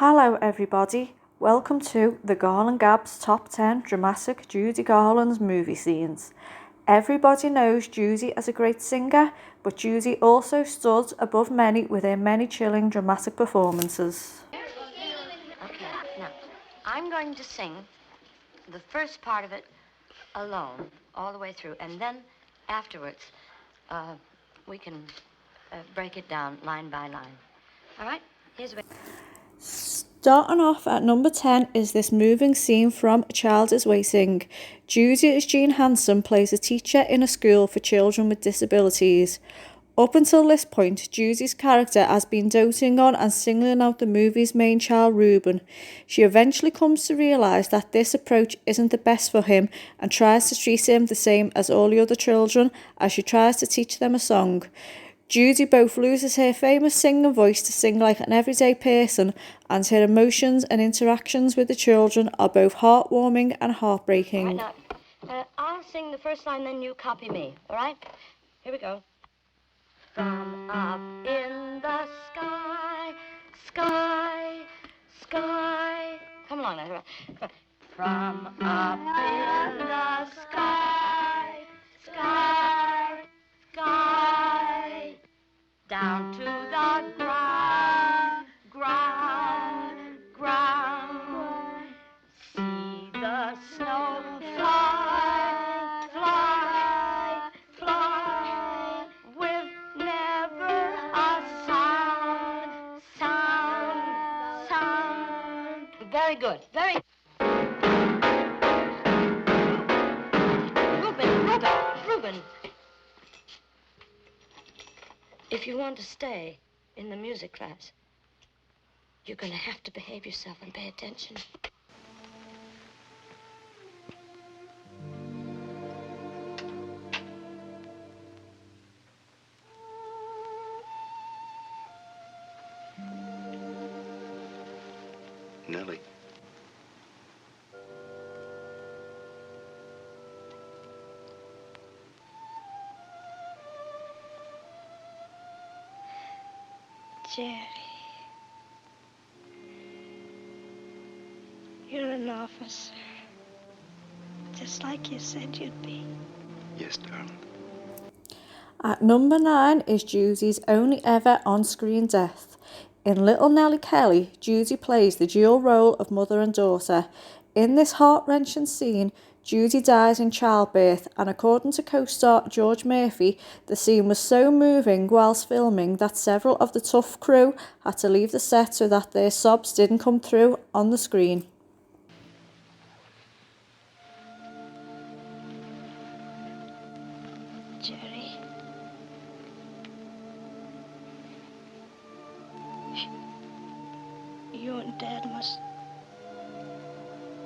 Hello everybody, welcome to the Garland Gab's Top 10 Dramatic Judy Garland's Movie Scenes. Everybody knows Judy as a great singer, but Judy also stood above many with her many chilling dramatic performances. Okay, now, I'm going to sing the first part of it alone, all the way through, and then afterwards, we can break it down line by line. All right? Here's what... Starting off at number 10 is this moving scene from A Child is Waiting. Judy as Jean Hanson plays a teacher in a school for children with disabilities. Up until this point, Judy's character has been doting on and singling out the movie's main child, Reuben. She eventually comes to realise that this approach isn't the best for him and tries to treat him the same as all the other children as she tries to teach them a song. Judy both loses her famous singing voice to sing like an everyday person, and her emotions and interactions with the children are both heartwarming and heartbreaking. All right, now, I'll sing the first line, then you copy me, all right? Here we go. From up in the sky, sky, sky. Come along now. From up in the sky, sky, sky. Down to the ground, ground, ground. See the snow fly, fly, fly, with never a sound, sound, sound. Very good, very... Reuben. If you want to stay in the music class, you're going to have to behave yourself and pay attention. Nellie. Jerry, you're an officer, just like you said you'd be. Yes, darling. At number 9 is Judy's only ever on-screen death. In Little Nellie Kelly, Judy plays the dual role of mother and daughter. In this heart-wrenching scene, Judy dies in childbirth, and according to co-star George Murphy, the scene was so moving whilst filming that several of the tough crew had to leave the set so that their sobs didn't come through on the screen. Jerry, you and Dad must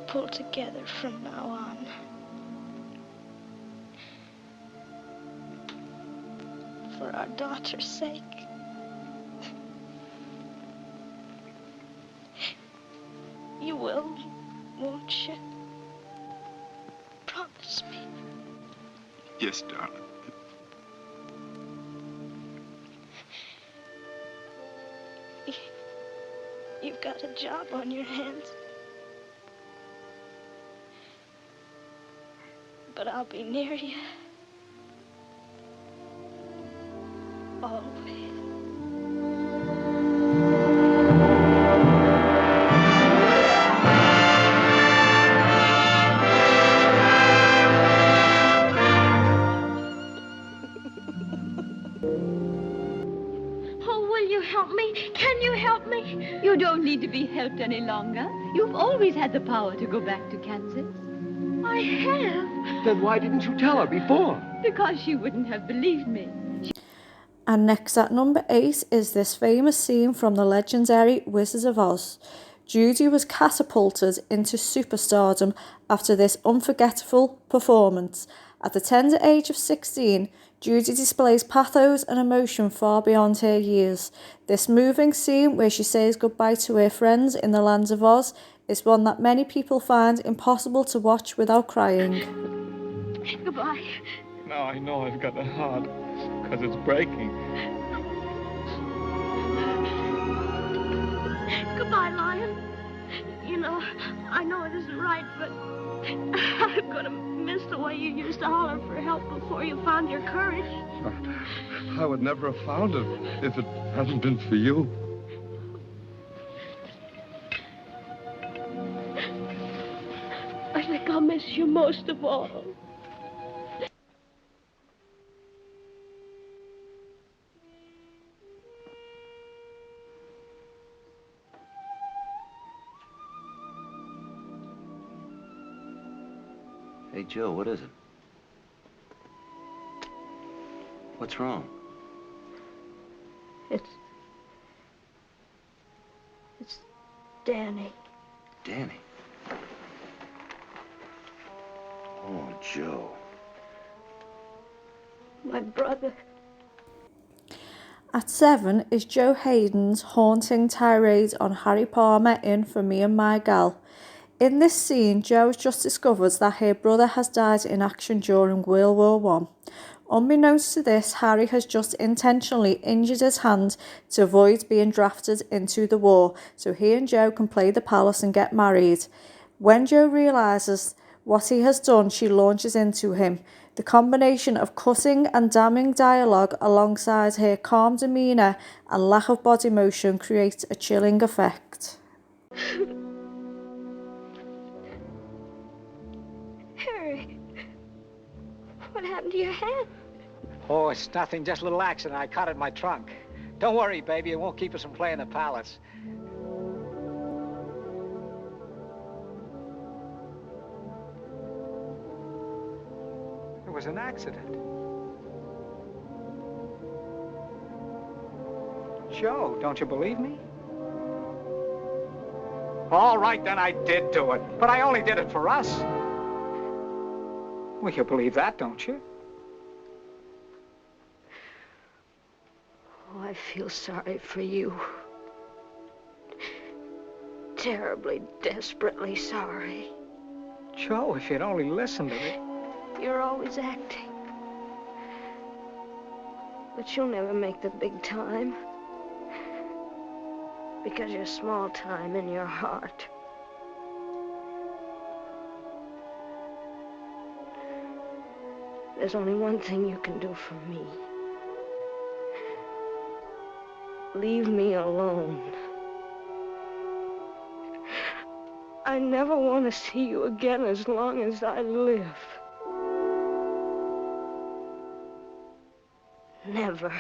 pull together from now on. For our daughter's sake. You will, won't you? Promise me. Yes, darling. You've got a job on your hands. But I'll be near you. Always. Oh, will you help me? Can you help me? You don't need to be helped any longer. You've always had the power to go back to Kansas. I have. Then why didn't you tell her before? Because she wouldn't have believed me. And next at number 8 is this famous scene from the legendary Wizard of Oz. Judy was catapulted into superstardom after this unforgettable performance. At the tender age of 16, Judy displays pathos and emotion far beyond her years. This moving scene where she says goodbye to her friends in the land of Oz is one that many people find impossible to watch without crying. Goodbye. Now I know I've got a heart, because it's breaking. Goodbye, Lion. I know it isn't right, but I'm gonna miss the way you used to holler for help before you found your courage. I would never have found it if it hadn't been for you. I think I'll miss you most of all. Hey, Joe, what is it? What's wrong? It's Danny. Danny. Oh, Joe. My brother. At 7 is Joe Hayden's haunting tirade on Harry Palmer in For Me and My Gal. In this scene, Joe has just discovered that her brother has died in action during World War I. Unbeknownst to this, Harry has just intentionally injured his hand to avoid being drafted into the war, so he and Joe can play the palace and get married. When Joe realises what he has done, she launches into him. The combination of cutting and damning dialogue alongside her calm demeanour and lack of body motion creates a chilling effect. Harry, what happened to your hand? Oh, it's nothing, just a little accident. I caught it in my trunk. Don't worry, baby, it won't keep us from playing the palace. It was an accident. Joe, don't you believe me? All right, then I did do it. But I only did it for us. Well, you believe that, don't you? Oh, I feel sorry for you. Terribly, desperately sorry. Joe, if you'd only listened to me. You're always acting. But you'll never make the big time. Because you're small time in your heart. There's only one thing you can do for me. Leave me alone. I never want to see you again as long as I live. Never.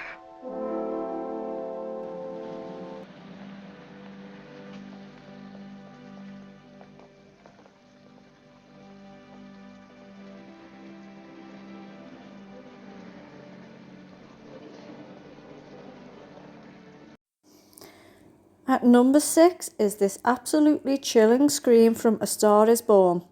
At number 6 is this absolutely chilling scream from A Star Is Born.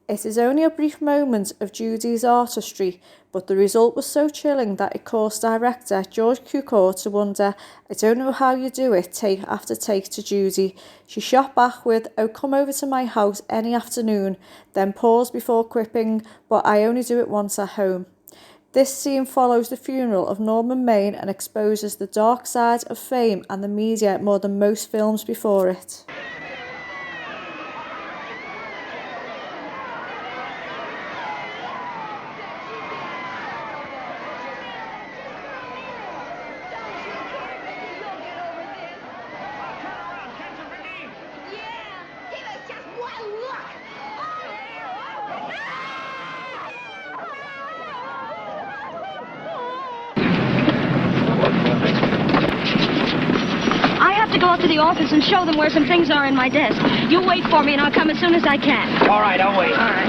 It is only a brief moment of Judy's artistry, but the result was so chilling that it caused director George Cukor to wonder, "I don't know how you do it," take after take to Judy. She shot back with, "Oh, come over to my house any afternoon," then paused before quipping, "But I only do it once at home." This scene follows the funeral of Norman Maine and exposes the dark side of fame and the media more than most films before it. Go up to the office and show them where some things are in my desk. You wait for me and I'll come as soon as I can. All right, I'll wait. All right.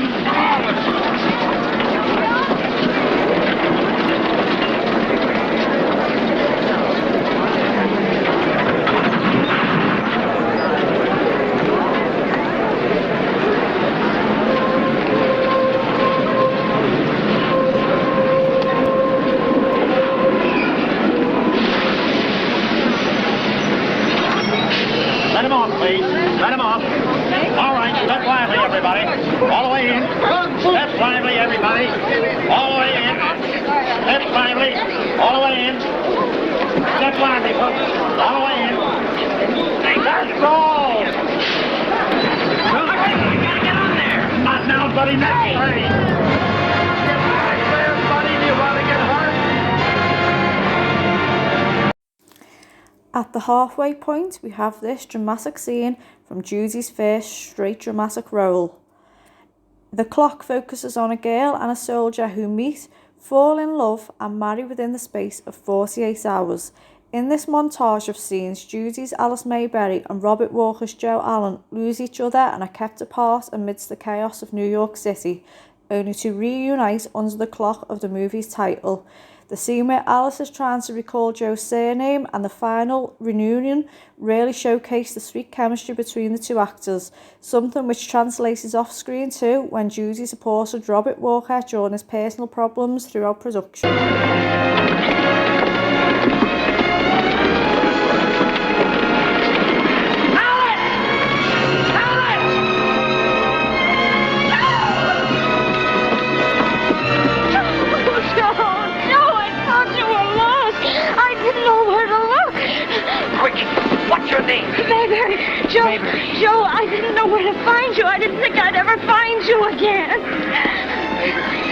Let him off, please. Let him off. All right, step lively, everybody. All the way in. Step lively, everybody. All the way in. Step lively. All the way in. Step lively, folks. All the way in. Let's roll. everybody next train. Get back there, buddy. Do you want to get hurt? At the halfway point, we have this dramatic scene from Judy's first straight dramatic role. The clock focuses on a girl and a soldier who meet, fall in love and marry within the space of 48 hours. In this montage of scenes, Judy's Alice Mayberry and Robert Walker's Joe Allen lose each other and are kept apart amidst the chaos of New York City, only to reunite under the clock of the movie's title. The scene where Alice is trying to recall Joe's surname and the final reunion really showcase the sweet chemistry between the two actors, something which translates off screen too when Judy supported Robert Walker during his personal problems throughout production. What's your name? Mayberry. Joe. Mayberry. Joe, I didn't know where to find you. I didn't think I'd ever find you again. Mayberry.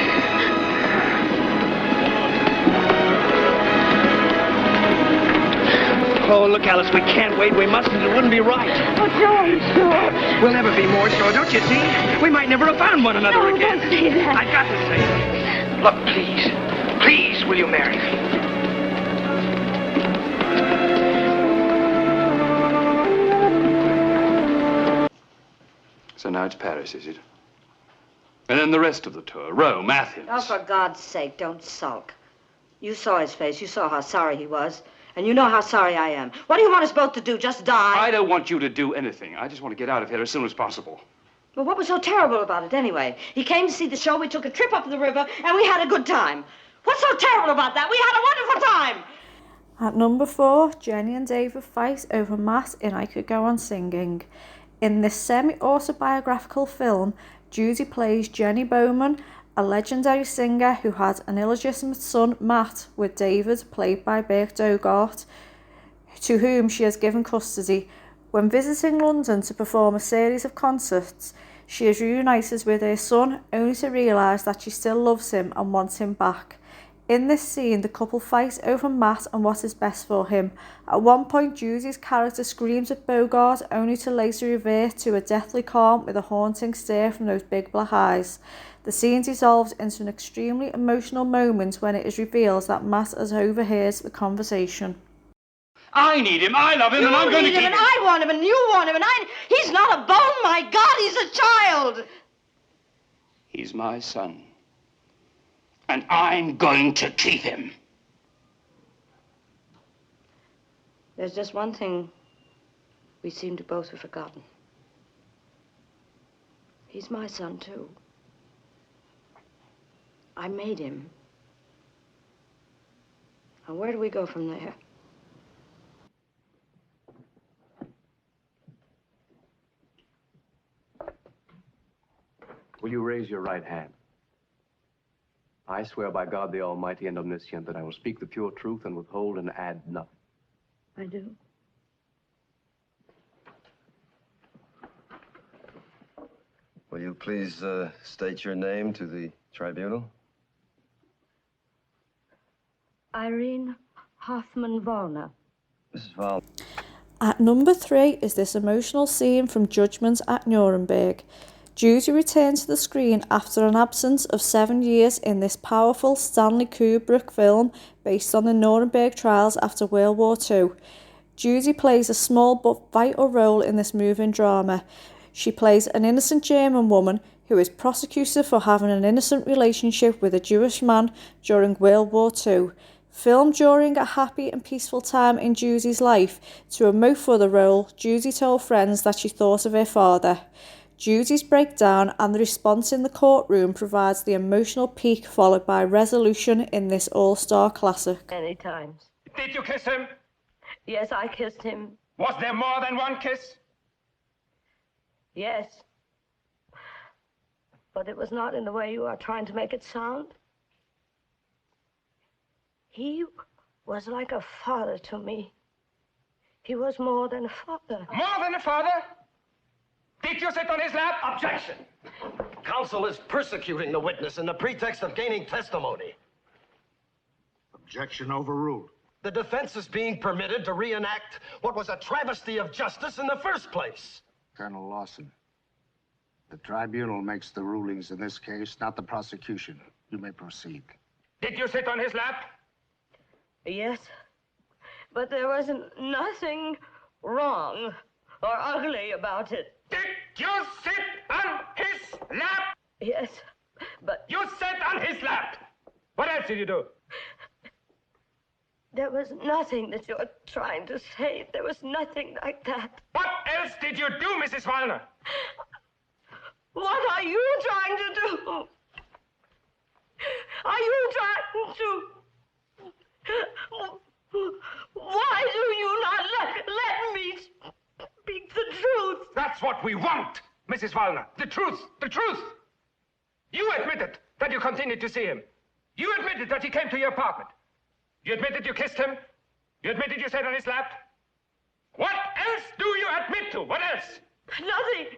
Oh, look, Alice, we can't wait. We mustn't. It wouldn't be right. Oh, Joe, are you sure? We'll never be more sure, don't you see? We might never have found one another No, again. don't say that. I've got to say it. Look, please. Please, will you marry me? So now it's Paris, is it? And then the rest of the tour, Rome, Athens. Oh, for God's sake, don't sulk. You saw his face. You saw how sorry he was. And you know how sorry I am. What do you want us both to do? Just die? I don't want you to do anything. I just want to get out of here as soon as possible. Well, what was so terrible about it anyway? He came to see the show, we took a trip up the river, and we had a good time. What's so terrible about that? We had a wonderful time! At number 4, Jenny and David fight over Matt in I Could Go On Singing. In this semi-autobiographical film, Judy plays Jenny Bowman, a legendary singer who had an illegitimate son, Matt, with David, played by Birk Dogarde, to whom she has given custody. When visiting London to perform a series of concerts, she is reunited with her son, only to realise that she still loves him and wants him back. In this scene, the couple fight over Matt and what is best for him. At one point, Judy's character screams at Bogart, only to later revert to a deathly calm with a haunting stare from those big black eyes. The scene dissolves into an extremely emotional moment when it is revealed that Matt has overheard the conversation. I need him, I love him, and I'm going to keep him. And I want him, and you want him, and he's not a bone, my God, he's a child! He's my son. And I'm going to keep him. There's just one thing we seem to both have forgotten. He's my son, too. I made him. Now, where do we go from there? Will you raise your right hand? I swear by God the Almighty and Omniscient that I will speak the pure truth and withhold and add nothing. I do. Will you please state your name to the tribunal? Irene Hoffman-Vollner. Mrs. Vollner. At number 3 is this emotional scene from Judgment at Nuremberg. Judy returned to the screen after an absence of 7 years in this powerful Stanley Kubrick film based on the Nuremberg trials after World War II. Judy plays a small but vital role in this moving drama. She plays an innocent German woman who is prosecuted for having an innocent relationship with a Jewish man during World War II. Filmed during a happy and peaceful time in Judy's life, to emote for the role, Judy told friends that she thought of her father. Judy's breakdown and the response in the courtroom provides the emotional peak followed by resolution in this all-star classic. Many times. Did you kiss him? Yes, I kissed him. Was there more than one kiss? Yes. But it was not in the way you are trying to make it sound. He was like a father to me. He was more than a father. More than a father? Did you sit on his lap? Objection! Counsel is persecuting the witness in the pretext of gaining testimony. Objection overruled. The defense is being permitted to reenact what was a travesty of justice in the first place. Colonel Lawson, the tribunal makes the rulings in this case, not the prosecution. You may proceed. Did you sit on his lap? Yes, but there wasn't nothing wrong or ugly about it. Did you sit on his lap? Yes, but... You sat on his lap! What else did you do? There was nothing that you're trying to say. There was nothing like that. What else did you do, Mrs. Wallner? What are you trying to do? Are you trying to... Why do you not let me speak the truth? That's what we want, Mrs. Wallner. The truth, the truth. You admitted that you continued to see him. You admitted that he came to your apartment. You admitted you kissed him. You admitted you sat on his lap. What else do you admit to? What else? Nothing.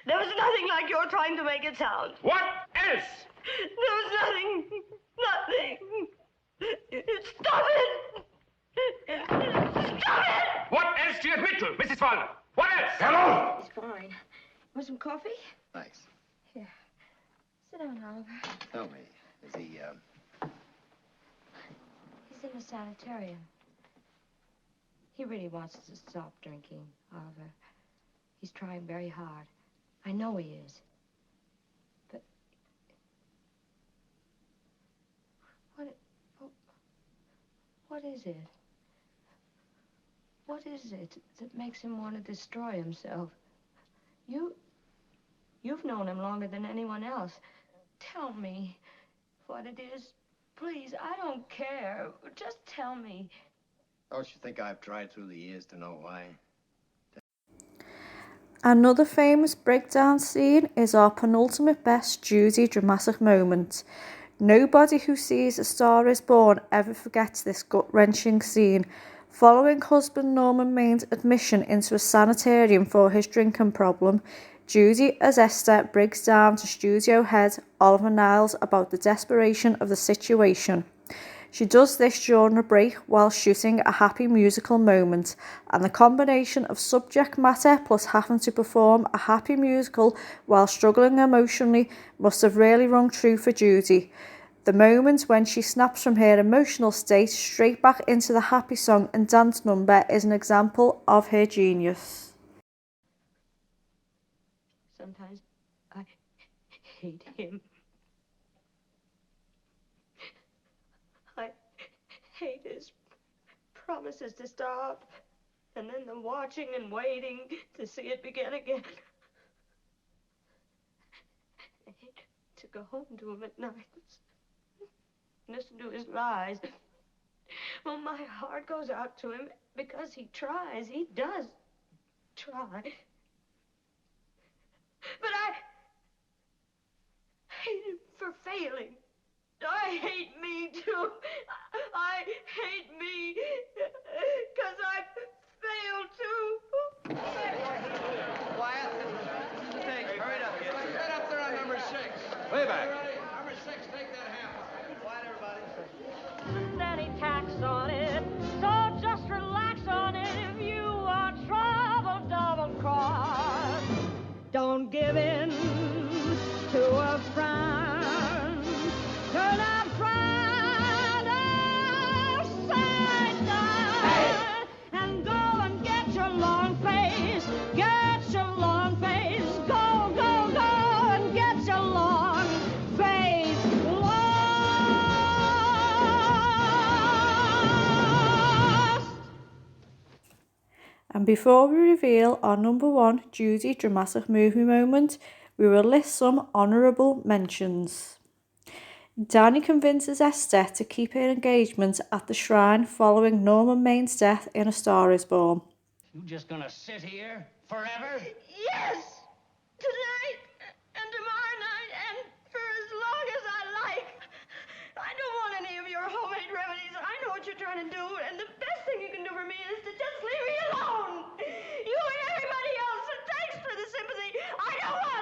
There was nothing like you're trying to make it sound. What else? There was nothing. Stop it! Stop it! What else do you admit to, Mrs. Wallner? What else? Hello! It's fine. Want some coffee? Thanks. Here. Sit down, Oliver. Tell me, is he, He's in a sanitarium. He really wants to stop drinking, Oliver. He's trying very hard. I know he is. But... What is it? What is it that makes him want to destroy himself? You've known him longer than anyone else. Tell me what it is. Please, I don't care. Just tell me. Don't you think I've tried through the years to know why? Another famous breakdown scene is our penultimate best Judy dramatic moment. Nobody who sees A Star is Born ever forgets this gut-wrenching scene. Following husband Norman Main's admission into a sanitarium for his drinking problem, Judy, as Esther, breaks down to studio head Oliver Niles about the desperation of the situation. She does this during a break while shooting a happy musical moment, and the combination of subject matter plus having to perform a happy musical while struggling emotionally must have really rung true for Judy. The moment when she snaps from her emotional state straight back into the happy song and dance number is an example of her genius. Sometimes I hate him. I hate his promises to stop, and then the watching and waiting to see it begin again. I hate to go home to him at night, listen to his lies. Well, my heart goes out to him because he tries. He does try. But I hate him for failing. I hate me, too. I hate me because I failed, too. Quiet. Hurry up. Get right up there on number 6. Way back. Number 6, take that half. Quiet, everybody. Any tax on it, so just relax on it if you are trouble double cross. Don't give in to a friend. Turn a friend upside down. And go and get your long face. Get your long face. Go, go, go and get your long face. And before we reveal our number 1 Judy dramatic movie moment, we will list some honourable mentions. Danny convinces Esther to keep her engagement at the shrine following Norman Main's death in A Star is Born. You just gonna sit here forever? Yes! Tonight and tomorrow night and for as long as I like. I don't want any of your homemade remedies. I know what you're trying to do, and the best thing you can do for me is to just leave me alone. You and everybody else, thanks for the sympathy. I don't want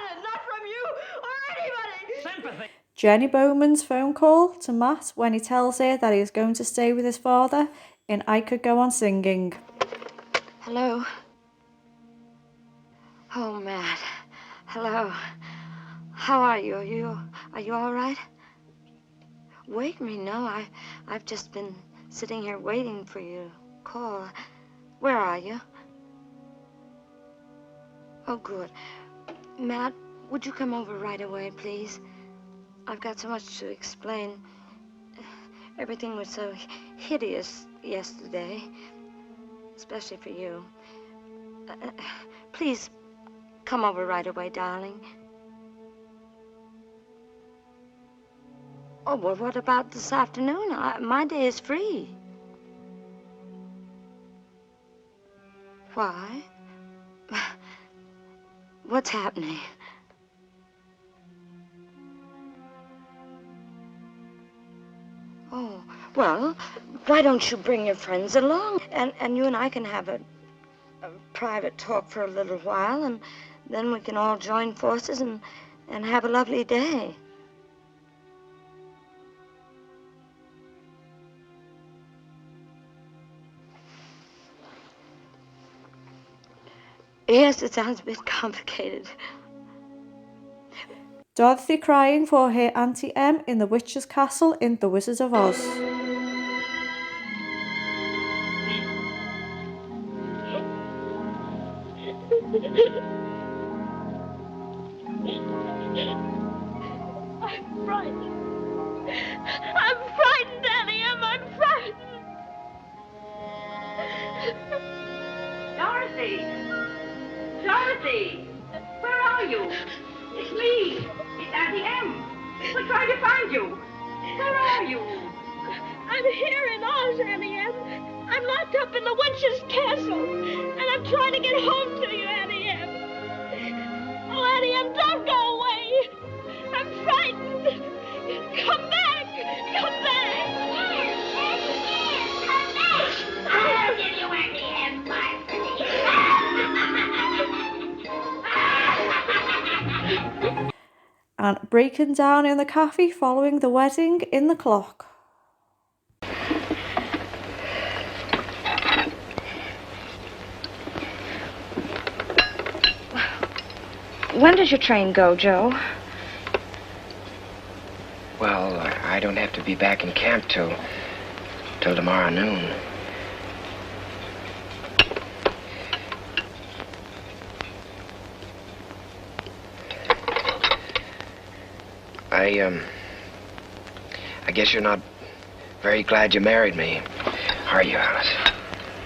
Jenny Bowman's phone call to Matt when he tells her that he is going to stay with his father in I Could Go On Singing. Hello? Oh, Matt. Hello. How are you? Are you all right? Wake me? No, I've just been sitting here waiting for you to call. Where are you? Oh, good. Matt, would you come over right away, please? I've got so much to explain. Everything was so hideous yesterday, especially for you. Please come over right away, darling. Oh, well, what about this afternoon? My day is free. Why? What's happening? Oh, well, why don't you bring your friends along? And you and I can have a private talk for a little while, and then we can all join forces and have a lovely day. Yes, it sounds a bit complicated. Dorothy crying for her Auntie Em in the witch's castle in The Wizard of Oz. I'm frightened. I'm frightened, Annie Em. I'm frightened. Dorothy! Dorothy! Where are you? It's me. It's Auntie Em. We're trying to find you. Where are you? I'm here in Oz, Annie Em. I'm locked up in the witch's castle, and I'm trying to get home to you, Annie Em. Oh, Annie Em, don't go away. I'm frightened. Come back. Come back. Come back. I'll give you Auntie Em, my pretty. And breaking down in the cafe following the wedding in the clock. When does your train go, Joe? Well, I don't have to be back in camp till tomorrow noon. I guess you're not very glad you married me, are you, Alice?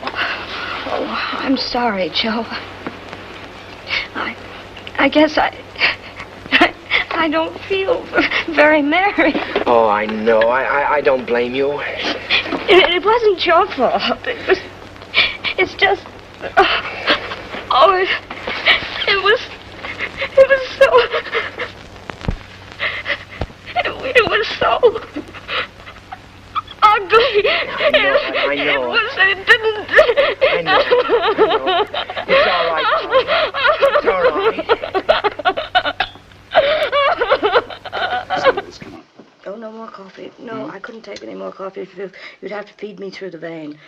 Oh, I'm sorry, Joe. I guess I don't feel very merry. Oh, I know. I don't blame you. It wasn't your fault. It's just. Oh, it was so. It was so ugly. I know. It didn't. I know. It's all right, It's all right. Come on. Oh, no more coffee. No, I couldn't take any more coffee. You'd have to feed me through the vein.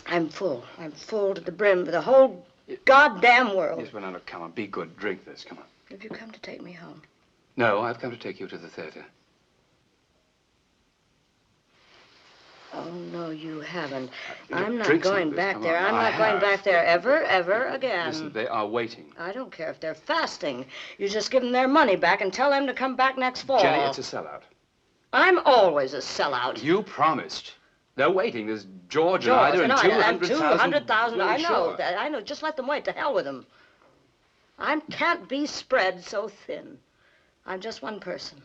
I'm full. I'm full to the brim for the whole goddamn world. Yes, well, now, look, come on. Be good. Drink this. Come on. Have you come to take me home? No, I've come to take you to the theater. Oh, no, you haven't. Look, I'm not drink some going of this. back Come there. on. I'm I not going have. back there ever again. Listen, they are waiting. I don't care if they're fasting. You just give them their money back and tell them to come back next fall. Jenny, it's a sellout. I'm always a sellout. You promised. They're waiting. There's George and Ida and 200,000. 200,000. I know. Sure. I know. Just let them wait. To hell with them. I can't be spread so thin. I'm just one person.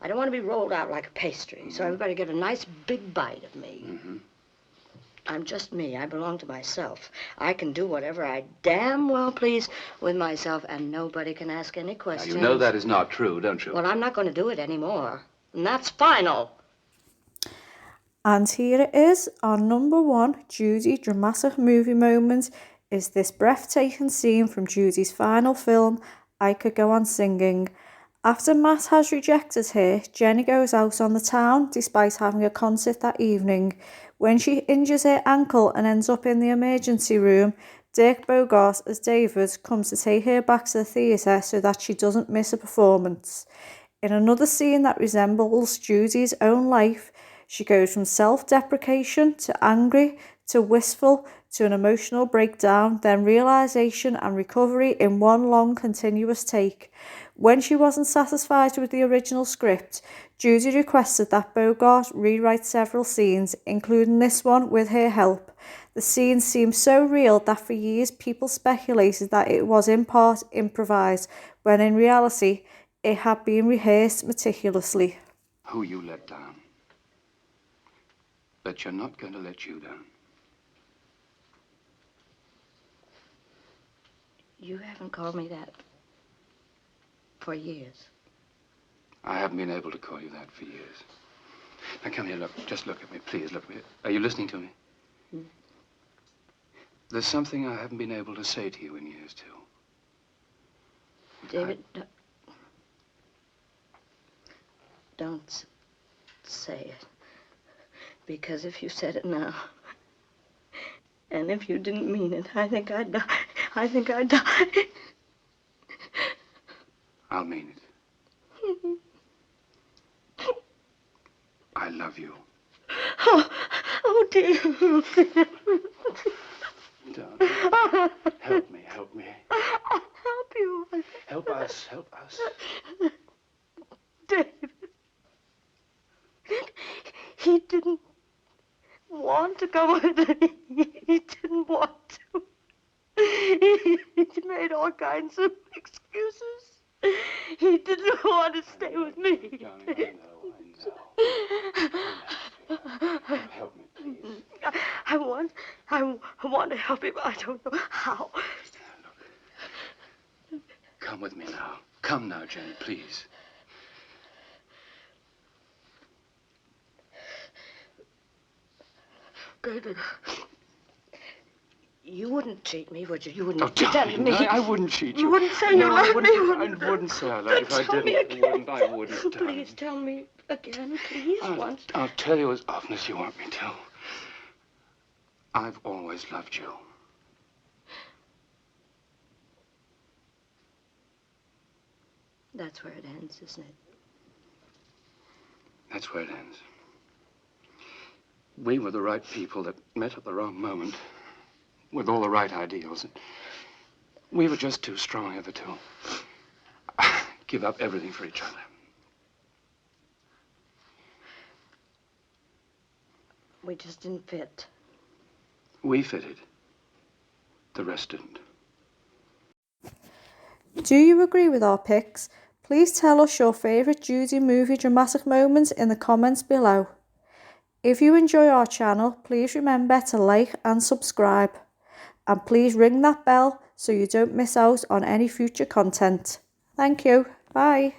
I don't want to be rolled out like a pastry, so everybody get a nice big bite of me. Mm-hmm. I'm just me. I belong to myself. I can do whatever I damn well please with myself, and nobody can ask any Now, questions. you know that is not true, don't you? Well, I'm not going to do it anymore. And that's final. And here it is, our number one Judy dramatic movie moment is this breathtaking scene from Judy's final film, I Could Go On Singing. After Matt has rejected her, Jenny goes out on the town despite having a concert that evening. When she injures her ankle and ends up in the emergency room, Birk Dogarde as David comes to take her back to the theatre so that she doesn't miss a performance. In another scene that resembles Judy's own life, she goes from self-deprecation to angry to wistful to an emotional breakdown, then realisation and recovery in one long continuous take. When she wasn't satisfied with the original script, Judy requested that Dogarde rewrite several scenes, including this one with her help. The scenes seemed so real that for years people speculated that it was in part improvised, when in reality it had been rehearsed meticulously. Who you let down. But you're not going to let you down. You haven't called me that for years. I haven't been able to call you that for years. Now come here, look. Just look at me, please. Look at me. Are you listening to me? Hmm. There's something I haven't been able to say to you in years, too. David, don't say it. Because if you said it now, and if you didn't mean it, I think I'd die. I think I'd die. I'll mean it. I love you. Oh dear. Darling, help me, help me. I'll help you. Help us, help us. David. He didn't want to go with me. He didn't want to. He made all kinds of excuses. He didn't want to stay with me. Darling, I know. Help me, please. I want to help you, but I don't know how. Look, come with me now. Come now, Jenny, please. David, you wouldn't cheat me, would you? You wouldn't pretend to me. I wouldn't cheat you. You wouldn't say you loved me, I wouldn't say I loved you if I didn't. I wouldn't. Please tell me again, please, once. I'll tell you as often as you want me to. I've always loved you. That's where it ends, isn't it? That's where it ends. We were the right people that met at the wrong moment, with all the right ideals. We were just too strong, ever to give up everything for each other. We just didn't fit. We fitted. The rest didn't. Do you agree with our picks? Please tell us your favourite Judy movie dramatic moments in the comments below. If you enjoy our channel, please remember to like and subscribe. And please ring that bell so you don't miss out on any future content. Thank you. Bye.